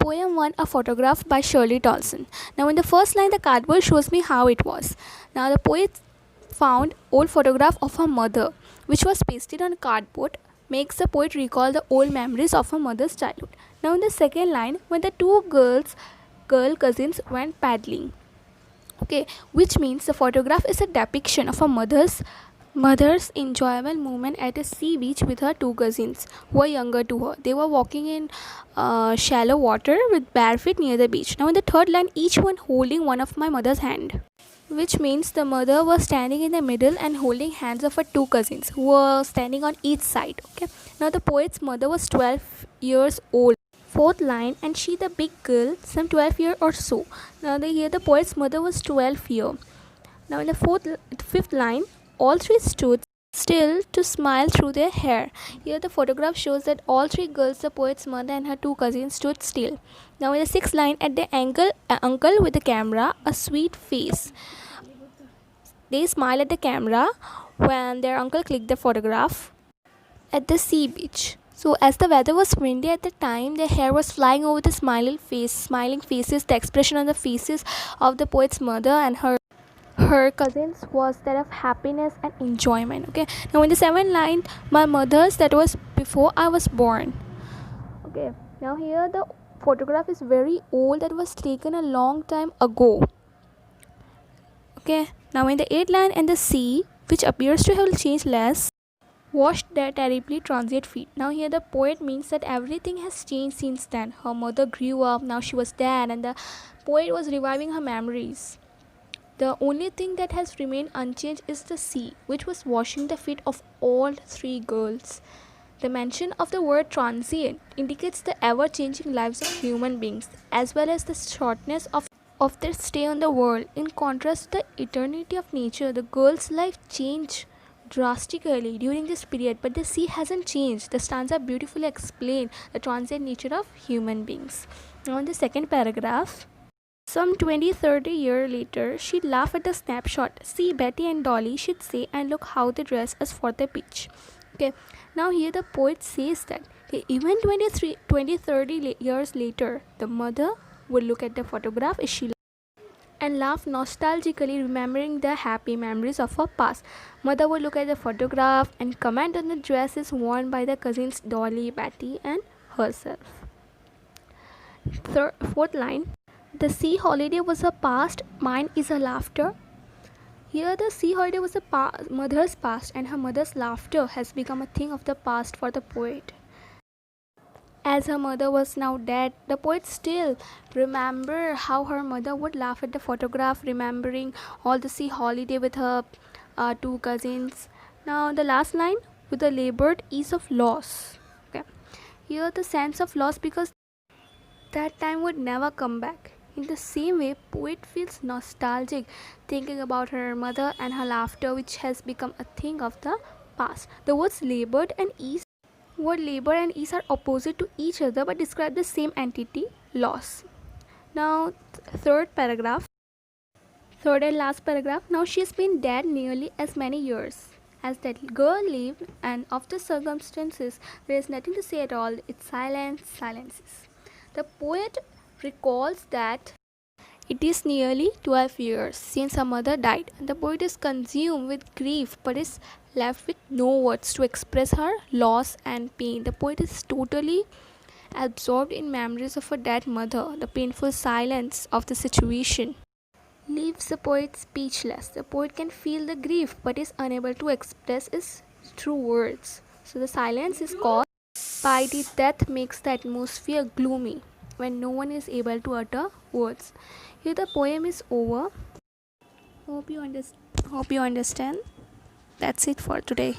Poem 1, a photograph by Shirley Dawson. Now, in the first line, the cardboard shows me how it was. Now, the poet found old photograph of her mother, which was pasted on cardboard, makes the poet recall the old memories of her mother's childhood. Now, in the second line, when the two girl cousins went paddling, okay, which means the photograph is a depiction of a mother's enjoyable moment at a sea beach with her two cousins who are younger to her. They were walking in shallow water with bare feet near the beach. Now in the third line, each one holding one of my mother's hand, which means the mother was standing in the middle and holding hands of her two cousins who were standing on each side. Okay, now the poet's mother was 12 years old. Fourth line, and she the big girl, some 12 year or so. Now here the poet's mother was 12 year. Now in the fifth line, all three stood still to smile through their hair. Here the photograph shows that all three girls, the poet's mother and her two cousins, stood still. Now in the sixth line, at the uncle with the camera, a sweet face. They smile at the camera when their uncle clicked the photograph at the sea beach. So as the weather was windy at the time, their hair was flying over the smiling faces. The expression on the faces of the poet's mother and her cousins was that of happiness and enjoyment. Okay, now in the seventh line, my mother's, that was before I was born. Okay, now here the photograph is very old, that was taken a long time ago. Okay, now in the eighth line, and the sea, which appears to have changed less, washed their terribly transient feet. Now here the poet means that everything has changed since then. Her mother grew up, now she was dead, and the poet was reviving her memories. The only thing that has remained unchanged is the sea, which was washing the feet of all three girls. The mention of the word transient indicates the ever-changing lives of human beings, as well as the shortness of their stay on the world. In contrast to the eternity of nature, the girls' life changed drastically during this period, but the sea hasn't changed. The stanza beautifully explains the transient nature of human beings. Now in the second paragraph, some 20-30 years later, she'd laugh at the snapshot. See Betty and Dolly, she'd say, and look how they dress us for the beach. Okay, now here the poet says that even 20-30 years later, the mother would look at the photograph as she and laugh nostalgically, remembering the happy memories of her past. Mother would look at the photograph and comment on the dresses worn by the cousins Dolly, Betty, and herself. Fourth line, the sea holiday was her past, mine is her laughter. Here the sea holiday was a mother's past, and her mother's laughter has become a thing of the past for the poet. As her mother was now dead, the poet still remember how her mother would laugh at the photograph, remembering all the sea holiday with her two cousins. Now the last line, with the labored ease of loss. Okay, here the sense of loss, because that time would never come back. In the same way, poet feels nostalgic thinking about her mother and her laughter, which has become a thing of the past. The words labored and ease are opposite to each other but describe the same entity, loss. Now third and last paragraph. Now she has been dead nearly as many years as that girl lived, and of the circumstances there is nothing to say at all. It's silences. The poet recalls that it is nearly 12 years since her mother died. The poet is consumed with grief but is left with no words to express her loss and pain. The poet is totally absorbed in memories of her dead mother. The painful silence of the situation leaves the poet speechless. The poet can feel the grief but is unable to express it through words. So the silence is caused by the death, makes the atmosphere gloomy when no one is able to utter words. Here the poem is over. Hope you understand. That's it for today.